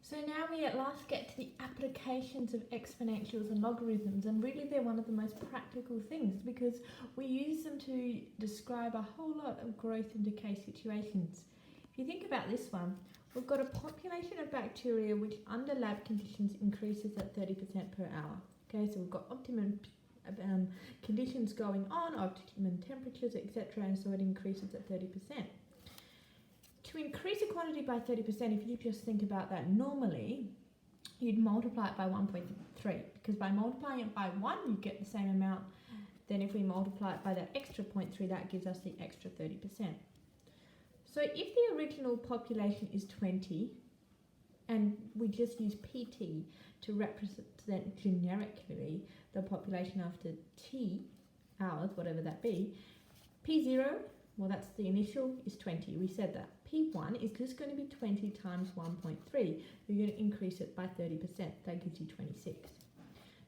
So now we at last get to the applications of exponentials and logarithms, and really they're one of the most practical things because we use them to describe a whole lot of growth and decay situations. If you think about this one, we've got a population of bacteria which under lab conditions increases at 30% per hour. Okay, so we've got optimum conditions going on, optimum temperatures, etc., and so it increases at 30%. To increase a quantity by 30%, if you just think about that normally, you'd multiply it by 1.3, because by multiplying it by 1, you get the same amount. Then if we multiply it by that extra 0.3, that gives us the extra 30%. So if the original population is 20, and we just use PT to represent generically the population after T hours, whatever that be, P0, well, that's the initial, is 20. We said that. P1 is just going to be 20 times 1.3. You're going to increase it by 30%. That gives you 26.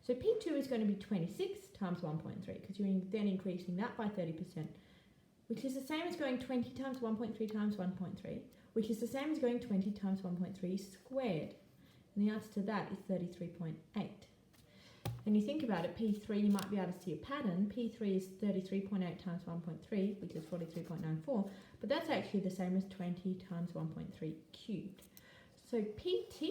So P2 is going to be 26 times 1.3, because you're then increasing that by 30%, which is the same as going 20 times 1.3 times 1.3, which is the same as going 20 times 1.3 squared. And the answer to that is 33.8. And you think about it, P3, you might be able to see a pattern. P3 is 33.8 times 1.3, which is 43.94, but that's actually the same as 20 times 1.3 cubed. So PT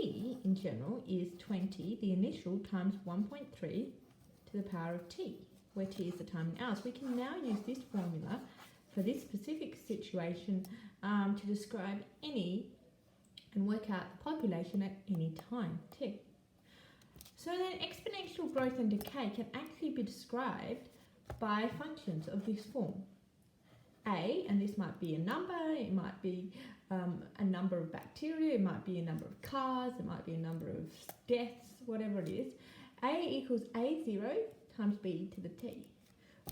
in general is 20, the initial, times 1.3 to the power of T, where T is the time in hours. We can now use this formula for this specific situation to describe any and work out the population at any time, T. So then exponential growth and decay can actually be described by functions of this form. A, and this might be a number, it might be a number of bacteria, it might be a number of cars, it might be a number of deaths, whatever it is. A equals A0 times B to the T,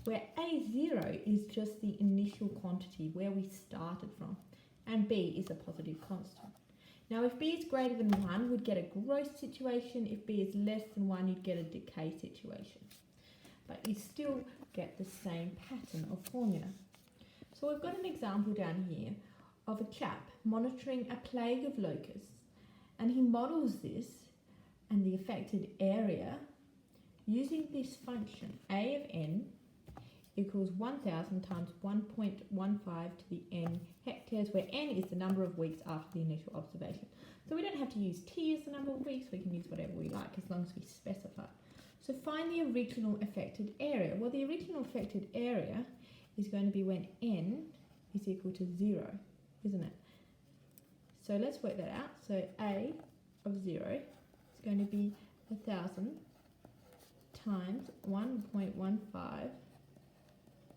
where A0 is just the initial quantity, where we started from, and B is a positive constant. Now, if B is greater than 1, we'd get a growth situation. If B is less than 1, you'd get a decay situation. But you still get the same pattern of formula. So we've got an example down here of a chap monitoring a plague of locusts, and he models this and the affected area using this function, A of n equals 1,000 times 1.15 to the n hectares, where n is the number of weeks after the initial observation. So we don't have to use t as the number of weeks, we can use whatever we like as long as we specify. So find the original affected area. Well, the original affected area is going to be when n is equal to 0, isn't it? So let's work that out. So A of 0 is going to be 1,000 times 1.15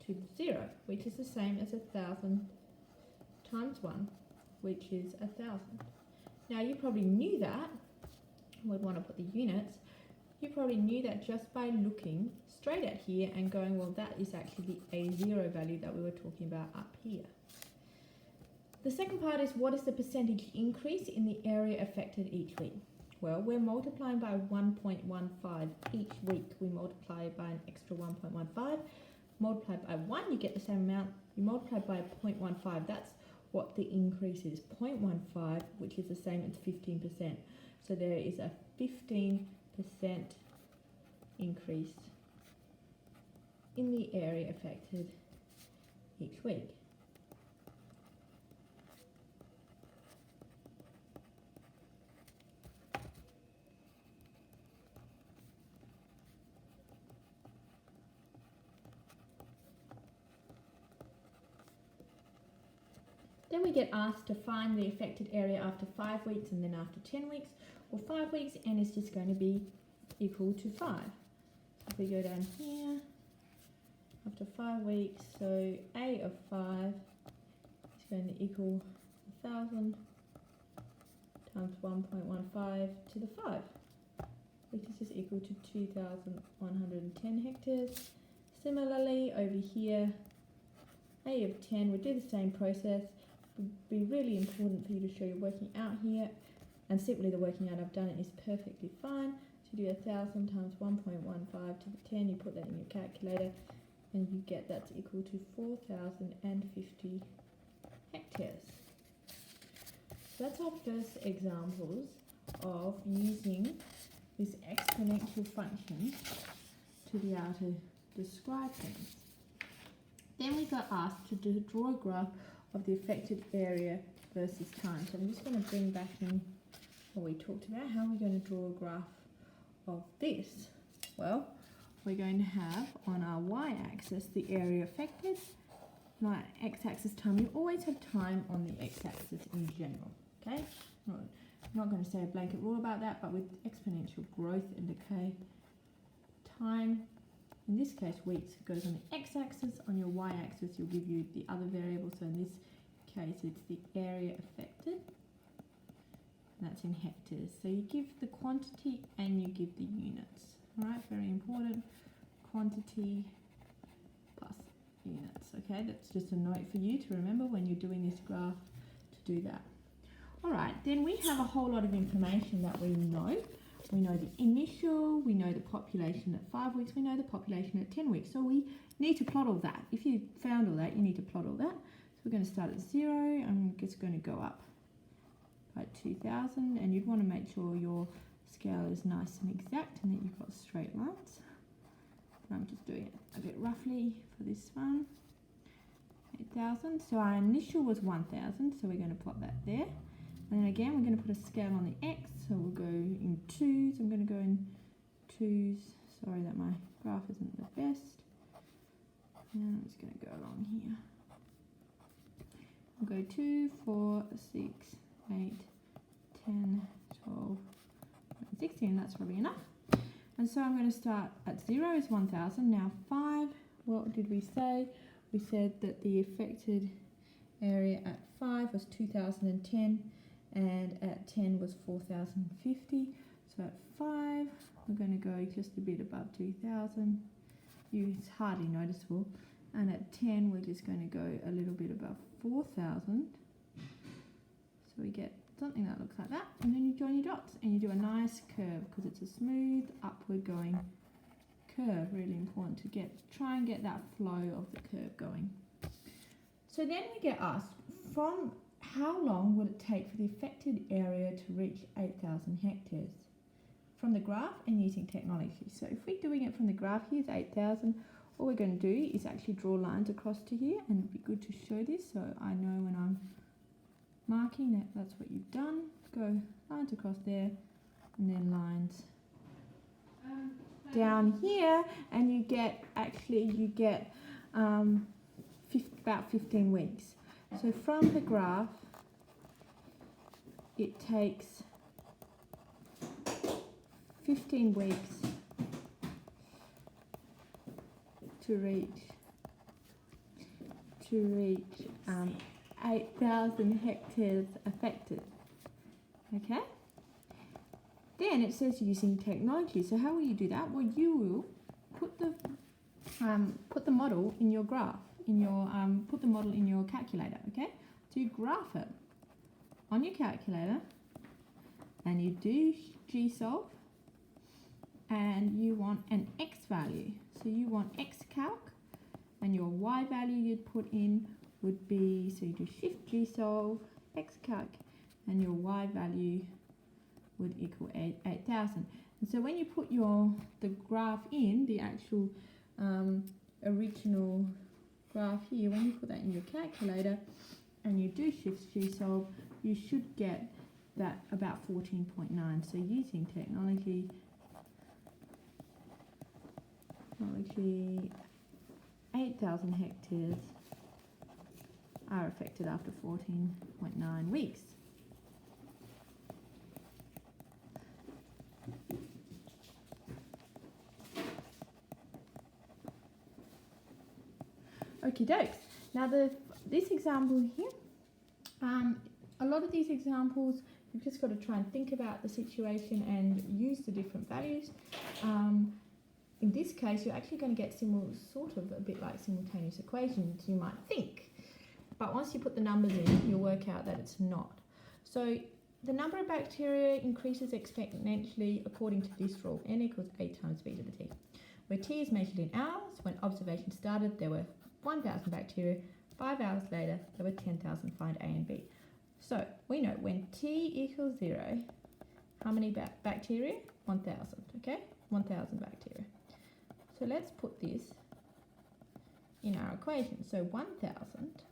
to 0, which is the same as 1,000 times 1, which is 1,000. Now you probably knew that, we'd want to put the units, you probably knew that just by looking straight at here and going, well, that is actually the A0 value that we were talking about up here. The second part is, what is the percentage increase in the area affected each week? Well, we're multiplying by 1.15 each week. We multiply by an extra 1.15. Multiplied by 1, you get the same amount. You multiply by 0.15, that's what the increase is, 0.15, which is the same as 15%. So there is a 15% increase in the area affected each week. Then we get asked to find the affected area after 5 weeks and then after 10 weeks. Well, 5 weeks, n is just going to be equal to 5. So if we go down here, after 5 weeks, so A of 5 is going to equal 1,000 times 1.15 to the 5, which is just equal to 2,110 hectares. Similarly, over here, A of 10, we do the same process. It would be really important for you to show you're working out here, and simply the working out I've done it is perfectly fine. So you do 1,000 times 1.15 to the 10, you put that in your calculator, and you get that's equal to 4,050 hectares. So that's our first examples of using this exponential function to be able to describe things. Then we got asked to draw a graph of the affected area versus time. So I'm just going to bring back in what we talked about. How are we going to draw a graph of this? Well, we're going to have on our y-axis the area affected, and our x-axis time. You always have time on the x-axis in general, okay? I'm not going to say a blanket rule about that, but with exponential growth and decay, time, in this case weeks, goes on the x-axis. On your y-axis you'll give you the other variable, so in this case it's the area affected, and that's in hectares. So you give the quantity and you give the units. Alright, very important. Quantity plus units. Okay, that's just a note for you to remember when you're doing this graph to do that. Alright, then we have a whole lot of information that we know. We know the initial, we know the population at 5 weeks, we know the population at 10 weeks. So we need to plot all that. If you found all that, you need to plot all that. So we're going to start at 0, I'm just going to go up by 2000, and you'd want to make sure your scale is nice and exact and that you've got straight lines. But I'm just doing it a bit roughly for this one. 8,000. So our initial was 1,000, so we're going to plot that there. And then again, we're going to put a scale on the x, so we'll go in 2s. I'm going to go in 2s. Sorry that my graph isn't the best. And I'm just going to go along here. We'll go 2, 4, 6, 8, 10, 12, 16. That's probably enough. And so I'm going to start at 0 is 1,000. Now 5, what did we say? We said that the affected area at 5 was 2,010. And at 10 was 4,050. So at 5, we're going to go just a bit above 2,000. It's hardly noticeable. And at 10, we're just going to go a little bit above 4,000. So we get something that looks like that. And then you join your dots and you do a nice curve because it's a smooth upward going curve. Really important to try and get that flow of the curve going. So then we get asked from how long would it take for the affected area to reach 8,000 hectares? From the graph and using technology. So if we're doing it from the graph, here's 8,000. All we're going to do is actually draw lines across to here, and it'd be good to show this so I know when I'm marking that that's what you've done. Go lines across there, and then lines down here, and you get about 15 weeks. So from the graph, it takes 15 weeks to reach 8,000 hectares affected. Okay? Then it says using technology. So how will you do that? Well, you will put the model in your graph. Put the model in your calculator, okay? So you graph it on your calculator and you do G-solve and you want an X value. So you want X calc and your Y value you'd put in would be, so you do Shift G-solve, X calc, and your Y value would equal 8,000. And so when you put the graph in, the actual original graph here, when you put that in your calculator and you do Shift G-solve, you should get that about 14.9. So using technology, 8,000 hectares are affected after 14.9 weeks. Okie dokes. Now this example here, a lot of these examples, you've just got to try and think about the situation and use the different values. In this case, you're actually going to get sort of a bit like simultaneous equations, you might think. But once you put the numbers in, you'll work out that it's not. So the number of bacteria increases exponentially according to this rule, n equals A times b to the t, where t is measured in hours. When observation started, there were 1,000 bacteria. 5 hours later, there were 10,000. Find A and B. So we know when t equals 0, how many bacteria? 1,000, okay? 1,000 bacteria. So let's put this in our equation. So 1,000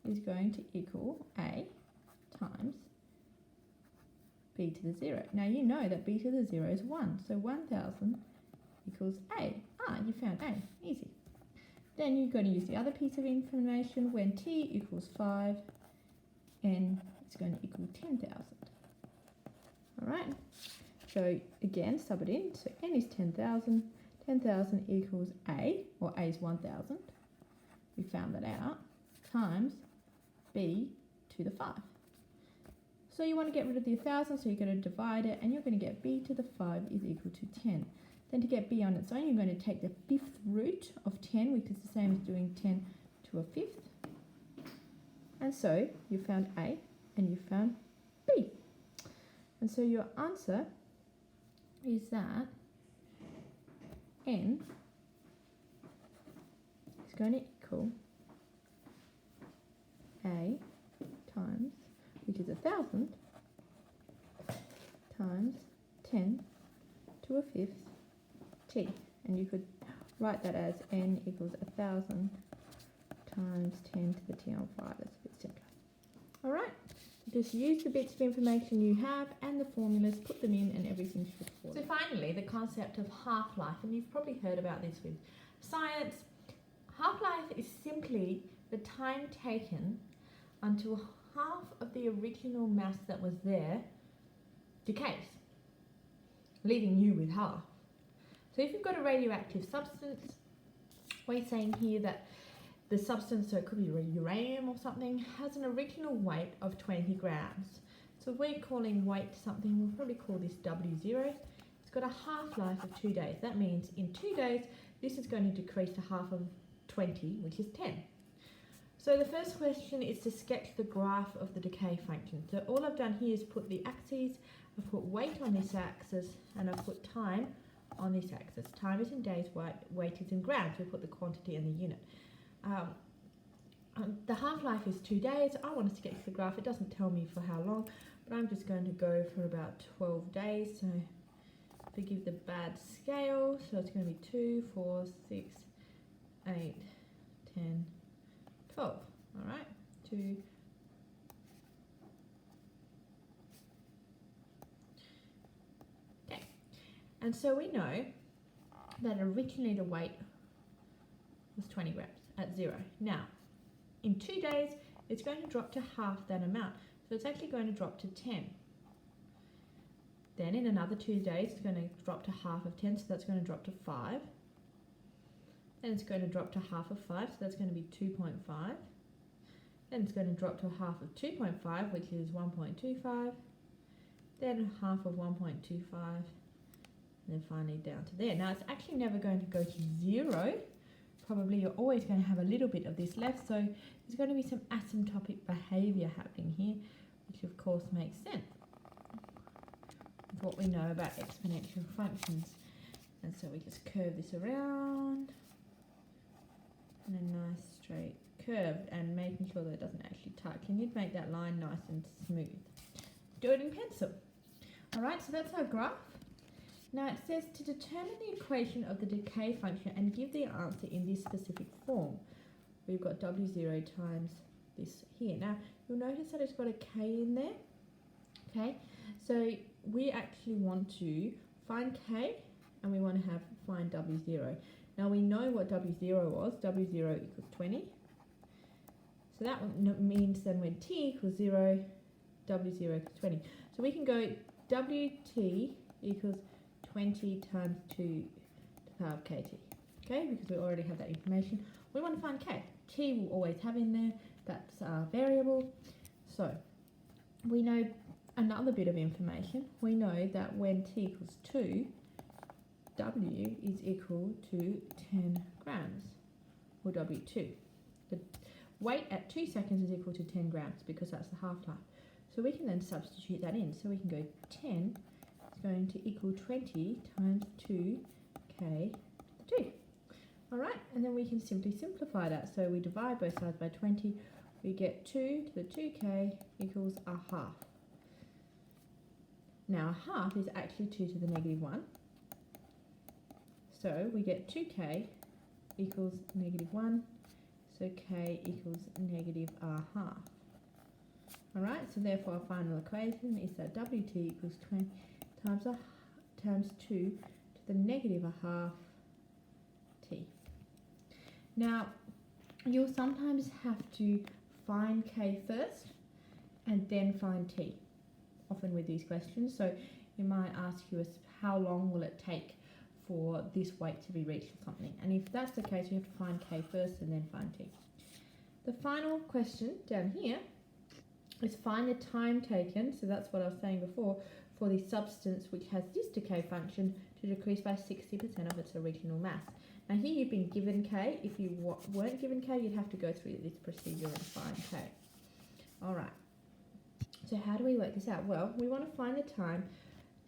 is going to equal A times B to the 0. Now you know that B to the 0 is 1. So 1,000 equals A. You found A. Easy. Then you're going to use the other piece of information. When T equals 5, N is going to equal 10,000. All right. So again, sub it in. So N is 10,000. 10,000 equals A, or A is 1,000. We found that out. Times B to the 5. So you want to get rid of the 1,000, so you're going to divide it, and you're going to get B to the 5 is equal to 10. Then to get B on its own, you're going to take the 5th root of 10, which is the same as doing 10 to a 5th. And so you found A and you found B. And so your answer is that N is going to equal A times, which is 1,000, times 10 to a 5th T. And you could write that as N equals 1,000 times 10 to the T on 5. That's a bit simpler. All right. Just use the bits of information you have and the formulas, put them in, and everything should follow. So finally, the concept of half-life, and you've probably heard about this with science. Half-life is simply the time taken until half of the original mass that was there decays, leaving you with half. So if you've got a radioactive substance, we're saying here that the substance, so it could be uranium or something, has an original weight of 20 grams. So if we're calling weight something, we'll probably call this W0. It's got a half-life of 2 days. That means in 2 days, this is going to decrease to half of 20, which is 10. So the first question is to sketch the graph of the decay function. So all I've done here is put the axes, I've put weight on this axis, and I've put time on this axis. Time is in days, weight is in grams. We put the quantity and the unit. The half-life is 2 days. I want to sketch the graph. It doesn't tell me for how long, but I'm just going to go for about 12 days. So forgive the bad scale. So it's going to be 2, 4, 6, 8, 10, 12. All right. 2. Okay. And so we know that originally the weight was 20 grams at 0. Now, in 2 days, it's going to drop to half that amount. So it's actually going to drop to 10. Then in another 2 days, it's going to drop to half of 10, so that's going to drop to 5. Then it's going to drop to half of 5, so that's going to be 2.5. Then it's going to drop to half of 2.5, which is 1.25. Then half of 1.25. And then finally down to there. Now, it's actually never going to go to 0. Probably you're always going to have a little bit of this left, so there's going to be some asymptotic behaviour happening here, which of course makes sense with what we know about exponential functions. And so we just curve this around and a nice straight curve, and making sure that it doesn't actually touch. You need to make that line nice and smooth. Do it in pencil. Alright, so that's our graph. Now it says to determine the equation of the decay function and give the answer in this specific form. We've got W0 times this here. Now you'll notice that it's got a K in there. Okay, so we actually want to find K and we want to find W0. Now we know what W0 was. W0 equals 20. So that means then when T equals 0, W0 equals 20. So we can go WT equals 20 times 2 to the power of KT, okay, because we already have that information. We want to find K. T will always have in there, that's our variable. So we know another bit of information. We know that when T equals 2, W is equal to 10 grams, or W2. The weight at 2 seconds is equal to 10 grams because that's the half-life. So we can then substitute that in. So we can go 10 going to equal 20 times 2k to 2. Alright, and then we can simply simplify that. So we divide both sides by 20, we get 2 to the 2k equals a half. Now a half is actually 2 to the negative 1. So we get 2k equals negative 1. So k equals negative r half. Alright, so therefore our final equation is that Wt equals 20 times 2 to the negative a half t. Now, you'll sometimes have to find k first and then find t, often with these questions. So it might ask you how long will it take for this weight to be reached or something. And if that's the case, you have to find k first and then find t. The final question down here is find the time taken, so that's what I was saying before, for the substance which has this decay function to decrease by 60% of its original mass. Now here you've been given k. If you weren't given k, you'd have to go through this procedure and find k. Alright, so how do we work this out? Well, we want to find the time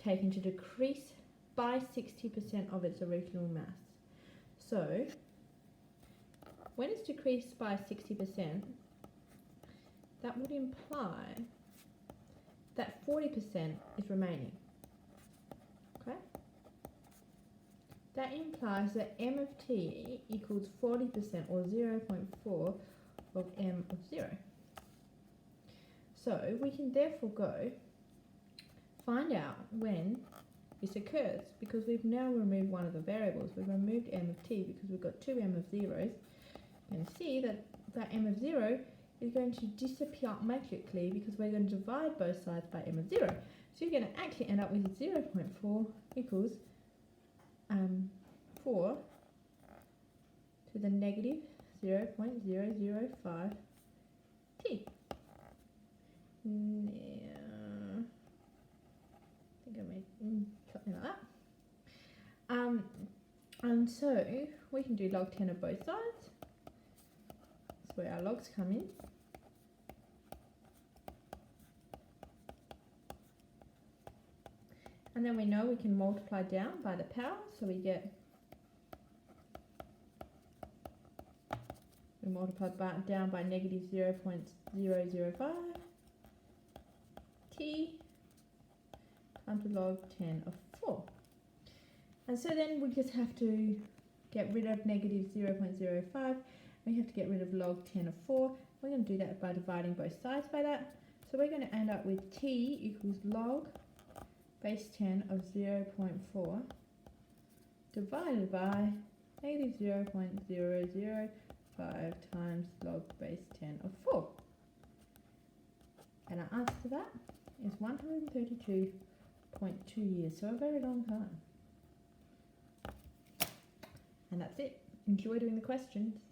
taken to decrease by 60% of its original mass. So, when it's decreased by 60%, that would imply that 40% is remaining. Okay? That implies that m of t equals 40% or 0.4 of m of 0. So we can therefore go find out when this occurs, because we've now removed one of the variables. We've removed m of t because we've got two m of zeros. You can see that that m of 0 is going to disappear magically because we're going to divide both sides by m of 0. So you're going to actually end up with 0.4 equals 4 to the negative 0.005 t. Now, I think I made something like that. And so we can do log 10 of both sides. That's where our logs come in. And then we know we can multiply down by the power, so we multiply down by negative 0.005 t times log 10 of 4. And so then we just have to get rid of negative 0.05, and we have to get rid of log 10 of 4. We're going to do that by dividing both sides by that. So we're going to end up with t equals log base 10 of 0.4 divided by negative 0.005 times log base 10 of 4. And our answer to that is 132.2 years, so a very long time. And that's it. Enjoy doing the questions.